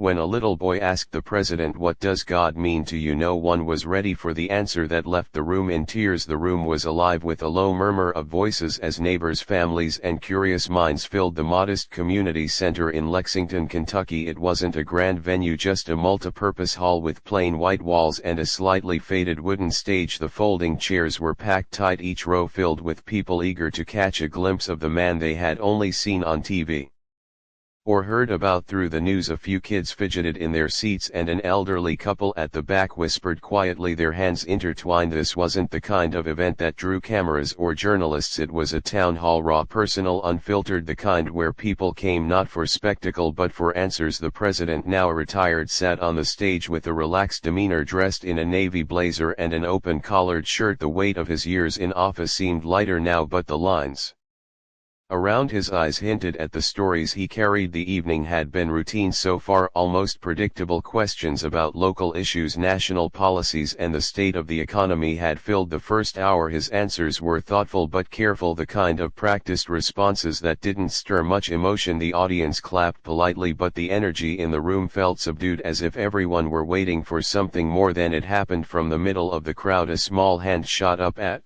When a little boy asked the president, "What does God mean to you?" no one was ready for the answer that left the room in tears. The room was alive with a low murmur of voices as neighbors, families and curious minds filled the modest community center in Lexington, Kentucky. It wasn't a grand venue, just a multipurpose hall with plain white walls and a slightly faded wooden stage. The folding chairs were packed tight, each row filled with people eager to catch a glimpse of the man they had only seen on TV or heard about through the news. A few kids fidgeted in their seats and an elderly couple at the back whispered quietly, their hands intertwined. This wasn't the kind of event that drew cameras or journalists. It was a town hall, raw, personal, unfiltered, the kind where people came not for spectacle but for answers. The president, now retired, sat on the stage with a relaxed demeanor, dressed in a navy blazer and an open-collared shirt. The weight of his years in office seemed lighter now, but the lines around his eyes hinted at the stories he carried. The evening had been routine so far, almost predictable. Questions about local issues, national policies and the state of the economy had filled the first hour. His answers were thoughtful but careful, the kind of practiced responses that didn't stir much emotion. The audience clapped politely, but the energy in the room felt subdued, as if everyone were waiting for something more. Then it happened. From the middle of the crowd a small hand shot up. At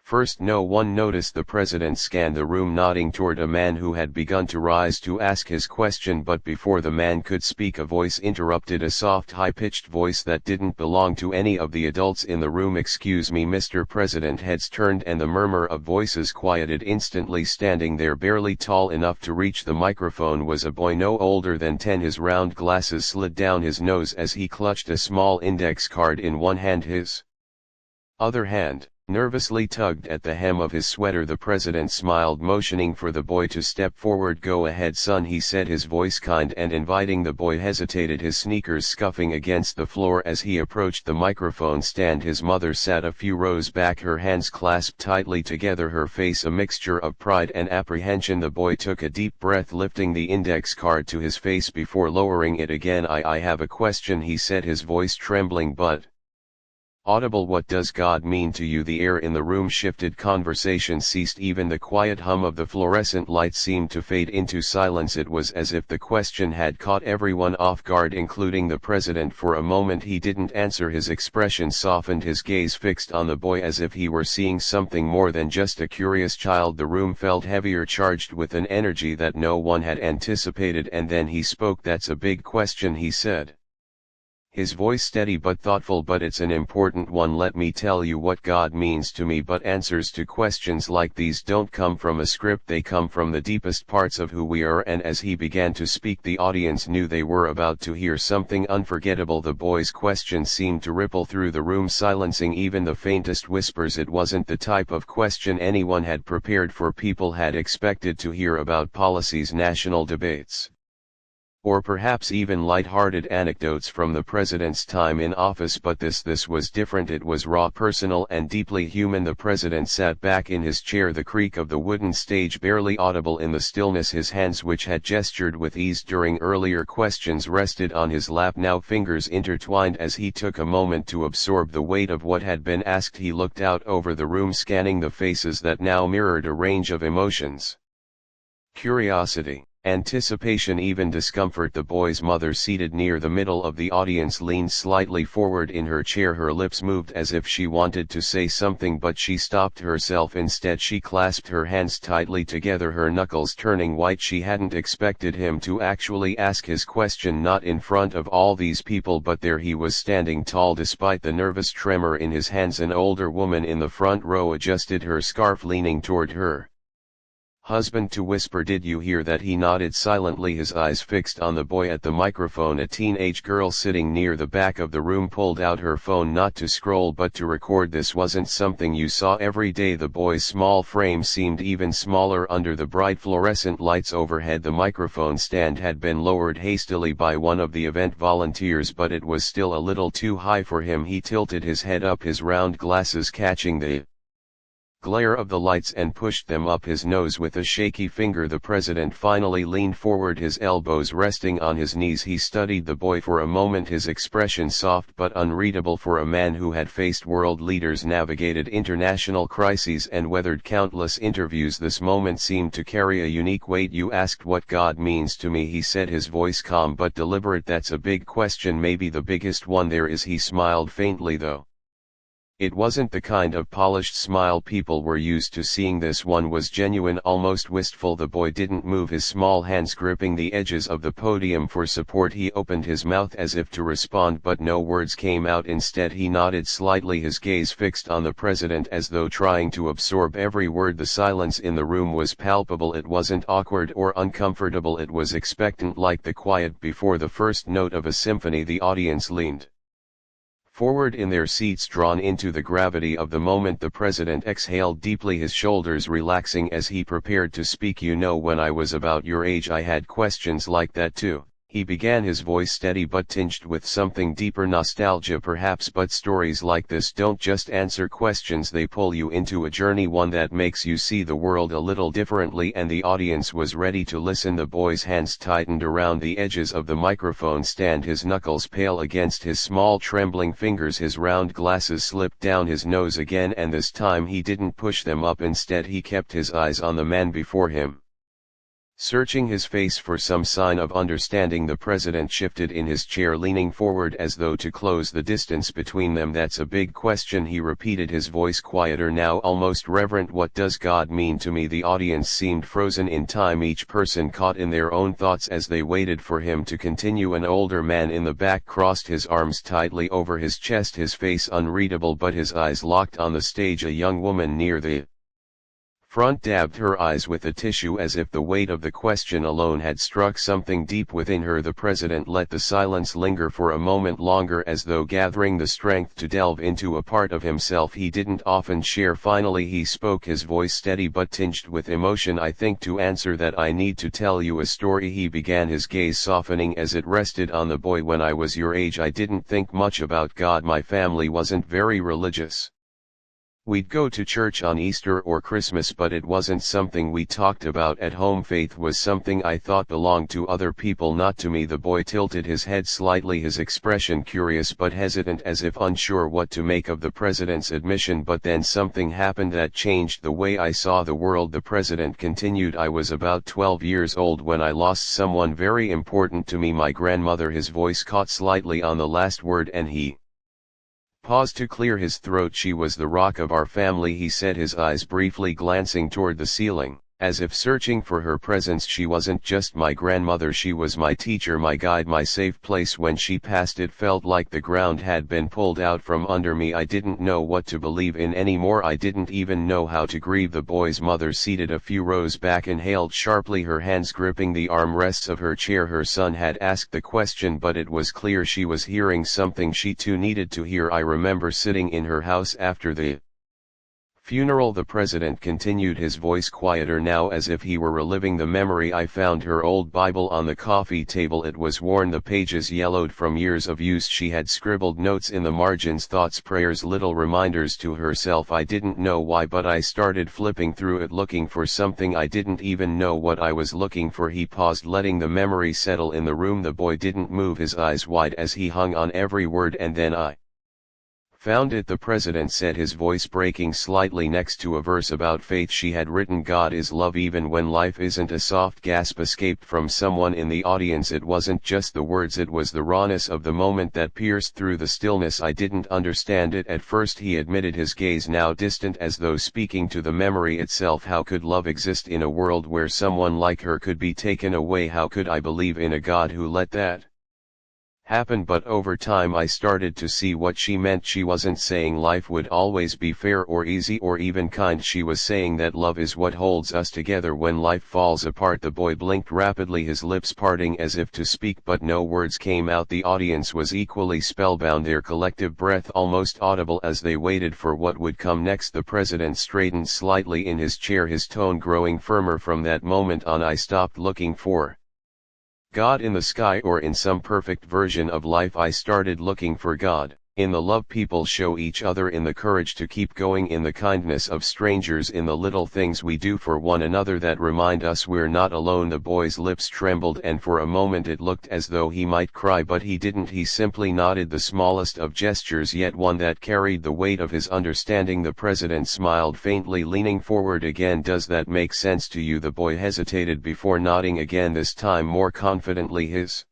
first no one noticed. The president scanned the room, nodding toward a man who had begun to rise to ask his question, but before the man could speak a voice interrupted, a soft, high-pitched voice that didn't belong to any of the adults in the room. "Excuse me, Mr. President." Heads turned and the murmur of voices quieted instantly. Standing there, barely tall enough to reach the microphone, was a boy no older than 10. His round glasses slid down his nose as he clutched a small index card in one hand. His other hand nervously tugged at the hem of his sweater. The president smiled, motioning for the boy to step forward. "Go ahead, son," he said, his voice kind and inviting. The boy hesitated, his sneakers scuffing against the floor as he approached the microphone stand. His mother sat a few rows back, her hands clasped tightly together, her face a mixture of pride and apprehension. The boy took a deep breath, lifting the index card to his face before lowering it again. I have a question," he said, his voice trembling but audible. "What does God mean to you?" The air in the room shifted, conversation ceased, even the quiet hum of the fluorescent light seemed to fade into silence. It was as if the question had caught everyone off guard, including the president. For a moment he didn't answer, his expression softened, his gaze fixed on the boy as if he were seeing something more than just a curious child. The room felt heavier, charged with an energy that no one had anticipated, and then he spoke. "That's a big question," he said, his voice steady but thoughtful, "but it's an important one. Let me tell you what God means to me. But answers to questions like these don't come from a script, they come from the deepest parts of who we are." And as he began to speak, the audience knew they were about to hear something unforgettable. The boy's question seemed to ripple through the room, silencing even the faintest whispers. It wasn't the type of question anyone had prepared for. People had expected to hear about policies, national debates, or perhaps even light-hearted anecdotes from the president's time in office, but this was different. It was raw, personal and deeply human. The president sat back in his chair, the creak of the wooden stage barely audible in the stillness. His hands, which had gestured with ease during earlier questions, rested on his lap, now fingers intertwined. As he took a moment to absorb the weight of what had been asked, he looked out over the room, scanning the faces that now mirrored a range of emotions: curiosity, anticipation, even discomfort. The boy's mother, seated near the middle of the audience, leaned slightly forward in her chair. Her lips moved as if she wanted to say something, but she stopped herself. Instead, she clasped her hands tightly together, her knuckles turning white. She hadn't expected him to actually ask his question, not in front of all these people, but there he was, standing tall despite the nervous tremor in his hands. An older woman in the front row adjusted her scarf, leaning toward her husband to whisper, "Did you hear that?" He nodded silently, his eyes fixed on the boy at the microphone. A teenage girl sitting near the back of the room pulled out her phone, not to scroll but to record. "This wasn't something you saw every day." The boy's small frame seemed even smaller under the bright fluorescent lights overhead. The microphone stand had been lowered hastily by one of the event volunteers, but it was still a little too high for him. He tilted his head up, his round glasses catching the glare of the lights and pushed them up his nose with a shaky finger. The president finally leaned forward, his elbows resting on his knees. He studied the boy for a moment, his expression soft but unreadable for a man who had faced world leaders, navigated international crises and weathered countless interviews. This moment seemed to carry a unique weight. "You asked what God means to me," he said, his voice calm but deliberate. "That's a big question, maybe the biggest one there is." He smiled faintly, though it wasn't the kind of polished smile people were used to seeing. This one was genuine, almost wistful. The boy didn't move, his small hands gripping the edges of the podium for support. He opened his mouth as if to respond, but no words came out. Instead he nodded slightly, his gaze fixed on the president as though trying to absorb every word. The silence in the room was palpable. It wasn't awkward or uncomfortable, it was expectant, like the quiet before the first note of a symphony. The audience leaned forward in their seats, drawn into the gravity of the moment. The president exhaled deeply, his shoulders relaxing as he prepared to speak. "You know, when I was about your age I had questions like that too," he began, his voice steady but tinged with something deeper, nostalgia perhaps. "But stories like this don't just answer questions, they pull you into a journey, one that makes you see the world a little differently." And the audience was ready to listen. The boy's hands tightened around the edges of the microphone stand, his knuckles pale against his small trembling fingers. His round glasses slipped down his nose again, and this time he didn't push them up. Instead he kept his eyes on the man before him, searching his face for some sign of understanding. The president shifted in his chair, leaning forward as though to close the distance between them. "That's a big question," he repeated, his voice quieter now, almost reverent. "What does God mean to me?" The audience seemed frozen in time, each person caught in their own thoughts as they waited for him to continue. An older man in the back crossed his arms tightly over his chest, his face unreadable but his eyes locked on the stage. A young woman near the front dabbed her eyes with a tissue as if the weight of the question alone had struck something deep within her. The president let the silence linger for a moment longer, as though gathering the strength to delve into a part of himself he didn't often share. Finally he spoke, his voice steady but tinged with emotion. "I think to answer that I need to tell you a story," he began, his gaze softening as it rested on the boy. "When I was your age I didn't think much about God. My family wasn't very religious. We'd go to church on Easter or Christmas, but it wasn't something we talked about at home. Faith was something I thought belonged to other people, not to me." The boy tilted his head slightly, his expression curious but hesitant, as if unsure what to make of the president's admission. "But then something happened that changed the way I saw the world," the president continued. "I was about 12 years old when I lost someone very important to me, my grandmother." His voice caught slightly on the last word and he paused to clear his throat. "She was the rock of our family," he said, his eyes briefly glancing toward the ceiling, as if searching for her presence. "She wasn't just my grandmother, she was my teacher, my guide, my safe place. When she passed it felt like the ground had been pulled out from under me. I didn't know what to believe in anymore. I didn't even know how to grieve." The boy's mother, seated a few rows back, inhaled sharply, her hands gripping the armrests of her chair. Her son had asked the question, but it was clear she was hearing something she too needed to hear. "I remember sitting in her house after the funeral," the president continued, his voice quieter now, as if he were reliving the memory. "I found her old Bible on the coffee table. It was worn, the pages yellowed from years of use. She had scribbled notes in the margins, thoughts, prayers, little reminders to herself. I didn't know why, but I started flipping through it looking for something. I didn't even know what I was looking for." He paused, letting the memory settle in the room. The boy didn't move, his eyes wide as he hung on every word. "And then I found it," the president said, his voice breaking slightly. "Next to a verse about faith she had written, 'God is love even when life isn't.'" A soft gasp escaped from someone in the audience. It wasn't just the words, it was the rawness of the moment that pierced through the stillness. "I didn't understand it at first," he admitted, his gaze now distant as though speaking to the memory itself. "How could love exist in a world where someone like her could be taken away? How could I believe in a God who let that happen? But over time I started to see what she meant. She wasn't saying life would always be fair or easy or even kind. She was saying that love is what holds us together when life falls apart." The boy blinked rapidly, his lips parting as if to speak, but no words came out. The audience was equally spellbound, their collective breath almost audible as they waited for what would come next. The president straightened slightly in his chair, his tone growing firmer. "From that moment on I stopped looking for God in the sky or in some perfect version of life. I started looking for God In the love people show each other, in the courage to keep going, in the kindness of strangers, in the little things we do for one another that remind us we're not alone. The boy's lips trembled and for a moment it looked as though he might cry, but he didn't. He simply nodded, the smallest of gestures, yet one that carried the weight of his understanding. The president smiled faintly, leaning forward again. Does that make sense to you? The boy hesitated before nodding again, this time more confidently. His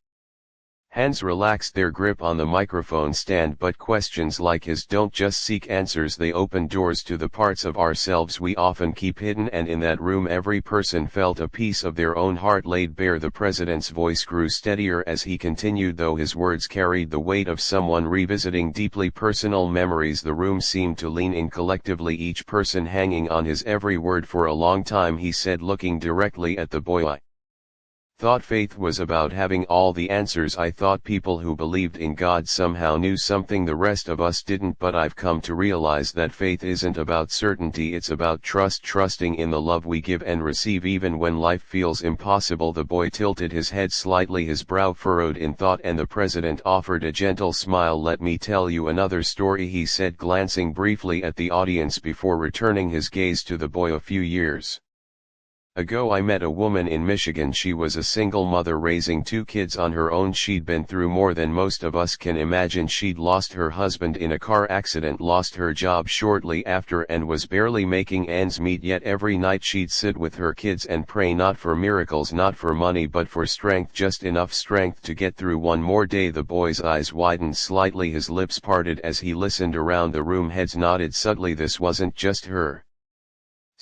hands relaxed their grip on the microphone stand, but questions like his don't just seek answers, they open doors to the parts of ourselves we often keep hidden, and in that room every person felt a piece of their own heart laid bare. The president's voice grew steadier as he continued, though his words carried the weight of someone revisiting deeply personal memories. The room seemed to lean in collectively, each person hanging on his every word. For a long time, he said, looking directly at the boy, I thought faith was about having all the answers. I thought people who believed in God somehow knew something the rest of us didn't, but I've come to realize that faith isn't about certainty, it's about trust, trusting in the love we give and receive even when life feels impossible. The boy tilted his head slightly, his brow furrowed in thought, and the president offered a gentle smile. Let me tell you another story, he said, glancing briefly at the audience before returning his gaze to the boy. A few years ago I met a woman in Michigan. She was a single mother raising 2 kids on her own. She'd been through more than most of us can imagine. She'd lost her husband in a car accident, lost her job shortly after, and was barely making ends meet. Yet every night she'd sit with her kids and pray, not for miracles, not for money, but for strength, just enough strength to get through one more day. The boy's eyes widened slightly, his lips parted as he listened around the room. Heads nodded subtly. This wasn't just her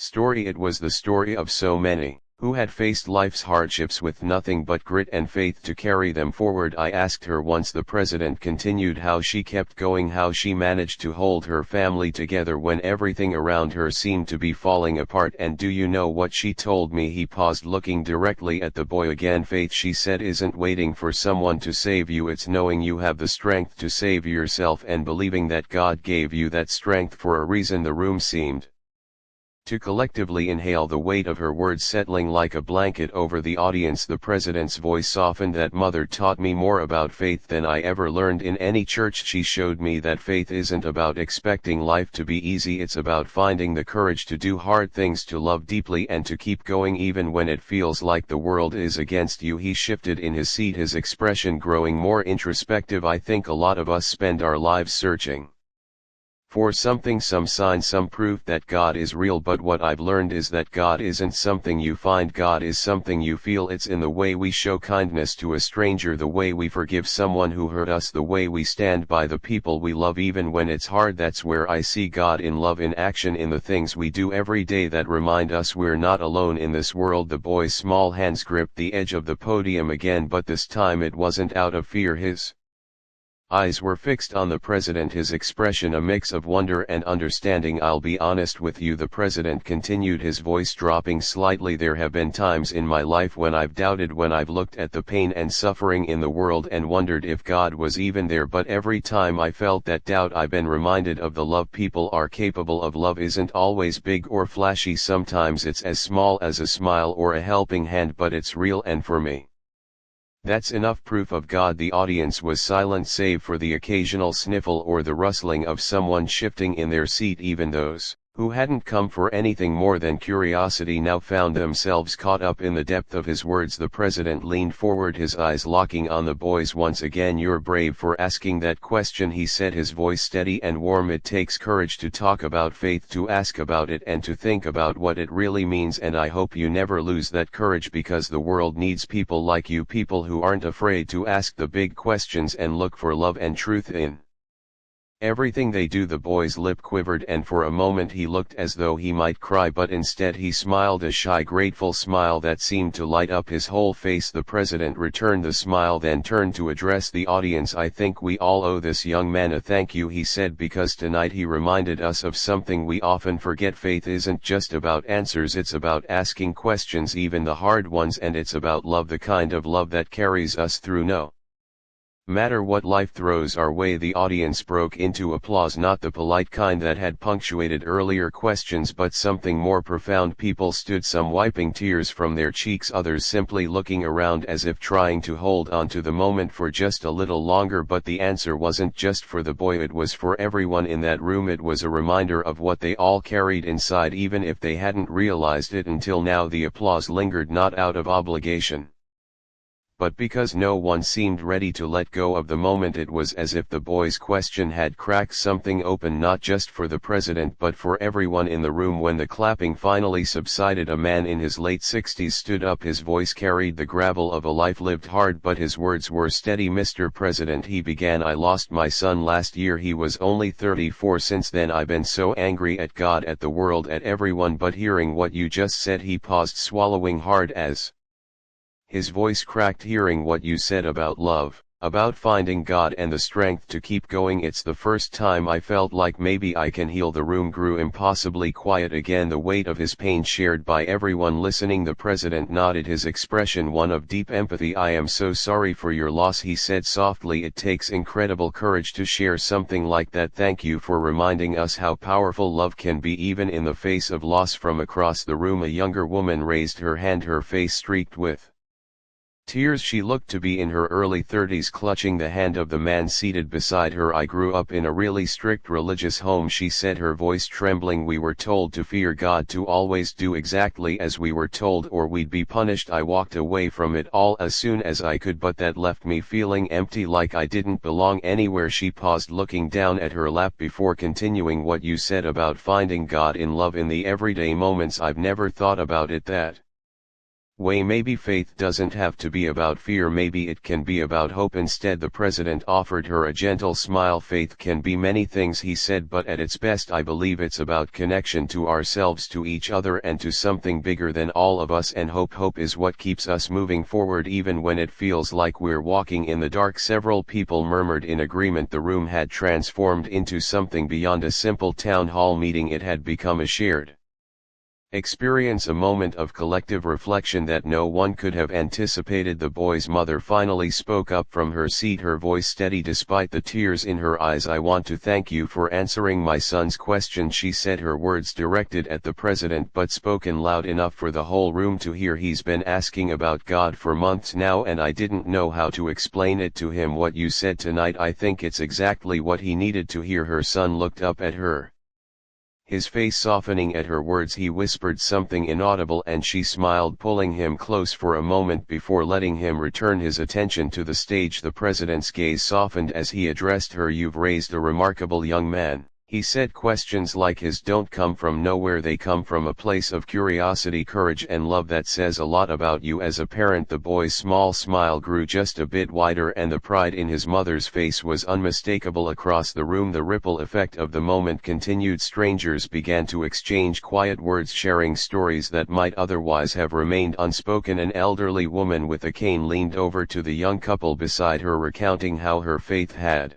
story, it was the story of so many who had faced life's hardships with nothing but grit and faith to carry them forward. I asked her once, the president continued, how she kept going, how she managed to hold her family together when everything around her seemed to be falling apart. And do you know what she told me? He paused, looking directly at the boy again. Faith, she said, isn't waiting for someone to save you, it's knowing you have the strength to save yourself and believing that God gave you that strength for a reason. The room seemed to collectively inhale, the weight of her words settling like a blanket over the audience. The president's voice softened. That mother taught me more about faith than I ever learned in any church. She showed me that faith isn't about expecting life to be easy, it's about finding the courage to do hard things, to love deeply, and to keep going even when it feels like the world is against you. He shifted in his seat, his expression growing more introspective. I think a lot of us spend our lives searching for something, some sign, some proof that God is real, but what I've learned is that God isn't something you find, God is something you feel. It's in the way we show kindness to a stranger, the way we forgive someone who hurt us, the way we stand by the people we love even when it's hard. That's where I see God in love in action, in the things we do every day that remind us we're not alone in this world. The boy's small hands gripped the edge of the podium again, but this time it wasn't out of fear. His eyes were fixed on the president, his expression a mix of wonder and understanding. I'll be honest with you, the president continued, his voice dropping slightly. There have been times in my life when I've doubted, when I've looked at the pain and suffering in the world and wondered if God was even there. But every time I felt that doubt, I've been reminded of the love people are capable of. Love isn't always big or flashy. Sometimes it's as small as a smile or a helping hand, but it's real, and for me, that's enough proof of God. The audience was silent save for the occasional sniffle or the rustling of someone shifting in their seat. Even those who hadn't come for anything more than curiosity now found themselves caught up in the depth of his words. The president leaned forward, his eyes locking on the boys once again. You're brave for asking that question, he said, his voice steady and warm. It takes courage to talk about faith, to ask about it, and to think about what it really means, and I hope you never lose that courage, because the world needs people like you, people who aren't afraid to ask the big questions and look for love and truth in everything they do. The boy's lip quivered, and for a moment he looked as though he might cry, but instead he smiled, a shy, grateful smile that seemed to light up his whole face. The president returned the smile, then turned to address the audience. I think we all owe this young man a thank you, he said, because tonight he reminded us of something we often forget. Faith isn't just about answers, it's about asking questions, even the hard ones, and it's about love, the kind of love that carries us through no matter what life throws our way. The audience broke into applause, not the polite kind that had punctuated earlier questions, but something more profound. People stood, some wiping tears from their cheeks, others simply looking around as if trying to hold on to the moment for just a little longer. But the answer wasn't just for the boy, it was for everyone in that room. It was a reminder of what they all carried inside, even if they hadn't realized it until now. The applause lingered, not out of obligation, but because no one seemed ready to let go of the moment. It was as if the boy's question had cracked something open, not just for the president but for everyone in the room. When the clapping finally subsided, a man in his late 60s stood up. His voice carried the gravel of a life lived hard, but his words were steady. "Mr. President," he began, "I lost my son last year. He was only 34. Since then I've been so angry at God, at the world, at everyone. But hearing what you just said," he paused, swallowing hard as his voice cracked, "hearing what you said about love, about finding God and the strength to keep going, it's the first time I felt like maybe I can heal." The room grew impossibly quiet again, the weight of his pain shared by everyone listening. The president nodded, his expression one of deep empathy. "I am so sorry for your loss," he said softly. "It takes incredible courage to share something like that. Thank you for reminding us how powerful love can be, even in the face of loss." From across the room, a younger woman raised her hand, her face streaked with tears. She looked to be in her early 30s, clutching the hand of the man seated beside her. "I grew up in a really strict religious home," she said, her voice trembling. "We were told to fear God, to always do exactly as we were told or we'd be punished. I walked away from it all as soon as I could, but that left me feeling empty, like I didn't belong anywhere." She paused, looking down at her lap before continuing, "What you said about finding God in love, in the everyday moments, I've never thought about it that way. Maybe faith doesn't have to be about fear, maybe it can be about hope instead." The president offered her a gentle smile. "Faith can be many things," he said, "but at its best I believe it's about connection to ourselves, to each other, and to something bigger than all of us. And hope is what keeps us moving forward even when it feels like we're walking in the dark." Several people murmured in agreement. The room had transformed into something beyond a simple town hall meeting. It had become a shared experience, a moment of collective reflection that no one could have anticipated. The boy's mother finally spoke up from her seat, her voice steady despite the tears in her eyes. "I want to thank you for answering my son's question," she said, her words directed at the president but spoken loud enough for the whole room to hear. "He's been asking about God for months now, and I didn't know how to explain it to him. What you said tonight, I think it's exactly what he needed to hear." Her son looked up at her, his face softening at her words. He whispered something inaudible and she smiled, pulling him close for a moment before letting him return his attention to the stage. The president's gaze softened as he addressed her. "You've raised a remarkable young man," he said. "Questions like his don't come from nowhere, they come from a place of curiosity, courage, and love. That says a lot about you as a parent." The boy's small smile grew just a bit wider and the pride in his mother's face was unmistakable. Across the room, the ripple effect of the moment continued. Strangers began to exchange quiet words, sharing stories that might otherwise have remained unspoken. An elderly woman with a cane leaned over to the young couple beside her, recounting how her faith had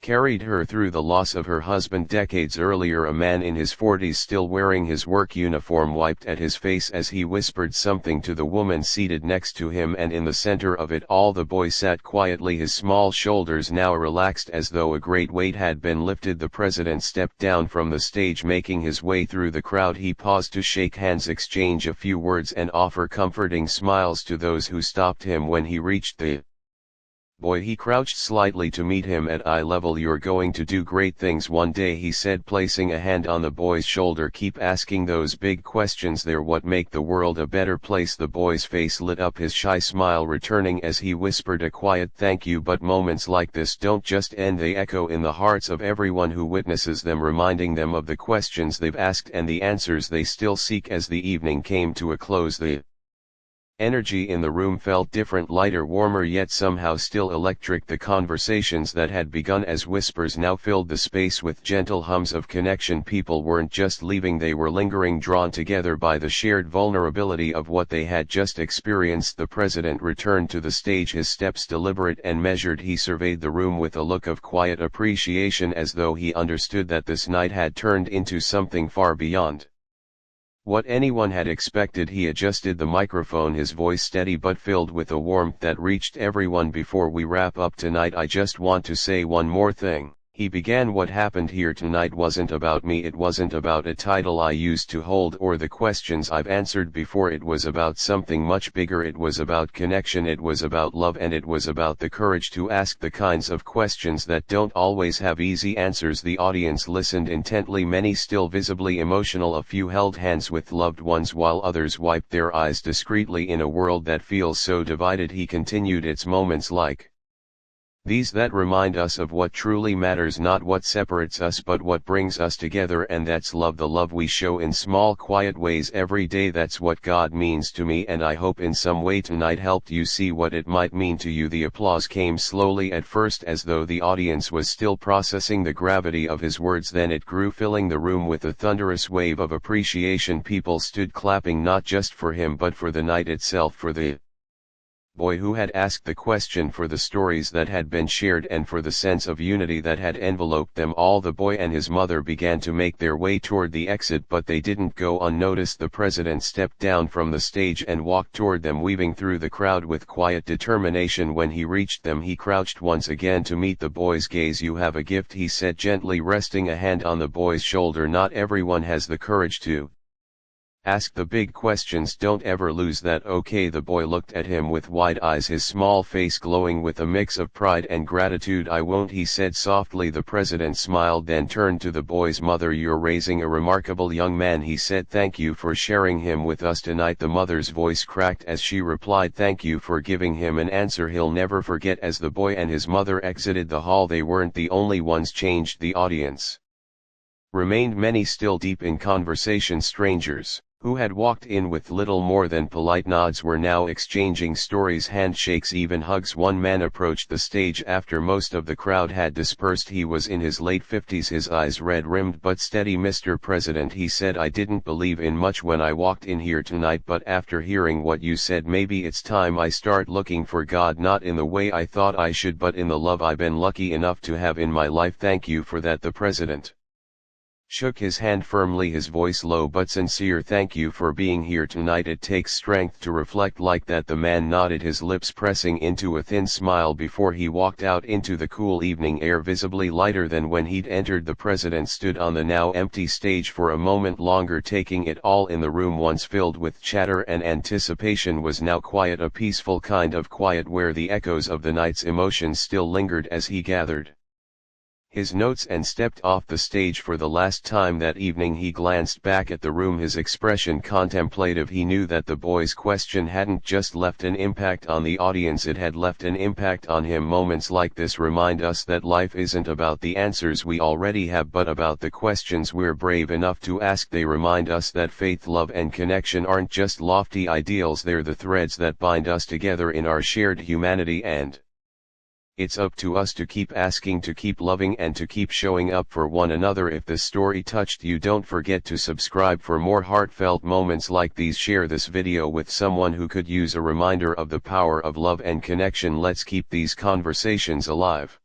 carried her through the loss of her husband decades earlier. A man in his 40s, still wearing his work uniform, wiped at his face as he whispered something to the woman seated next to him, and in the center of it all the boy sat quietly, his small shoulders now relaxed as though a great weight had been lifted. The president stepped down from the stage, making his way through the crowd. He paused to shake hands, exchange a few words, and offer comforting smiles to those who stopped him. When he reached the boy, he crouched slightly to meet him at eye level. "You're going to do great things one day," he said, placing a hand on the boy's shoulder. "Keep asking those big questions, they're what make the world a better place." The boy's face lit up, his shy smile returning as he whispered a quiet thank you. "But moments like this don't just end, they echo in the hearts of everyone who witnesses them, reminding them of the questions they've asked and the answers they still seek." As the evening came to a close, the energy in the room felt different, lighter, warmer, yet somehow still electric. The conversations that had begun as whispers now filled the space with gentle hums of connection. People weren't just leaving, they were lingering, drawn together by the shared vulnerability of what they had just experienced. The president returned to the stage, his steps deliberate and measured. He surveyed the room with a look of quiet appreciation, as though he understood that this night had turned into something far beyond What anyone had expected. He adjusted the microphone, his voice steady but filled with a warmth that reached everyone. Before we wrap up tonight, I just want to say one more thing. He began. What happened here tonight wasn't about me, it wasn't about a title I used to hold or the questions I've answered before. It was about something much bigger. It was about connection, it was about love, and it was about the courage to ask the kinds of questions that don't always have easy answers. The audience listened intently, many still visibly emotional. A few held hands with loved ones while others wiped their eyes discreetly. In a world that feels so divided, he continued, it's moments like these that remind us of what truly matters, not what separates us but what brings us together, and that's love, the love we show in small quiet ways every day. That's what God means to me, and I hope in some way tonight helped you see what it might mean to you. The applause came slowly at first, as though the audience was still processing the gravity of his words, then it grew, filling the room with a thunderous wave of appreciation. People stood clapping, not just for him but for the night itself, for the boy who had asked the question, for the stories that had been shared, and for the sense of unity that had enveloped them all. The boy and his mother began to make their way toward the exit, but they didn't go unnoticed. The president stepped down from the stage and walked toward them, weaving through the crowd with quiet determination. When he reached them, he crouched once again to meet the boy's gaze. You have a gift, he said gently, resting a hand on the boy's shoulder. Not everyone has the courage to ask the big questions. Don't ever lose that, okay? The boy looked at him with wide eyes, his small face glowing with a mix of pride and gratitude. I won't, he said softly. The president smiled, then turned to the boy's mother. You're raising a remarkable young man, he said. Thank you for sharing him with us tonight. The mother's voice cracked as she replied, thank you for giving him an answer he'll never forget. As the boy and his mother exited the hall, they weren't the only ones changed. The audience remained, many still deep in conversation. Strangers who had walked in with little more than polite nods were now exchanging stories, handshakes, even hugs. One man approached the stage after most of the crowd had dispersed. He was in his late 50s, his eyes red-rimmed but steady. Mr. President, he said, I didn't believe in much when I walked in here tonight, but after hearing what you said, maybe it's time I start looking for God, not in the way I thought I should, but in the love I've been lucky enough to have in my life. Thank you for that. The president shook his hand firmly, his voice low but sincere. Thank you for being here tonight. It takes strength to reflect like that. The man nodded, his lips pressing into a thin smile before he walked out into the cool evening air, visibly lighter than when he'd entered. The president stood on the now empty stage for a moment longer, taking it all in. The room, once filled with chatter and anticipation, was now quiet, a peaceful kind of quiet where the echoes of the night's emotions still lingered. As he gathered his notes and stepped off the stage for the last time that evening, he glanced back at the room, his expression contemplative. He knew that the boy's question hadn't just left an impact on the audience, it had left an impact on him. Moments like this remind us that life isn't about the answers we already have, but about the questions we're brave enough to ask. They remind us that faith, love, and connection aren't just lofty ideals, they're the threads that bind us together in our shared humanity, and it's up to us to keep asking, to keep loving, and to keep showing up for one another. If this story touched you, don't forget to subscribe for more heartfelt moments like these. Share this video with someone who could use a reminder of the power of love and connection. Let's keep these conversations alive.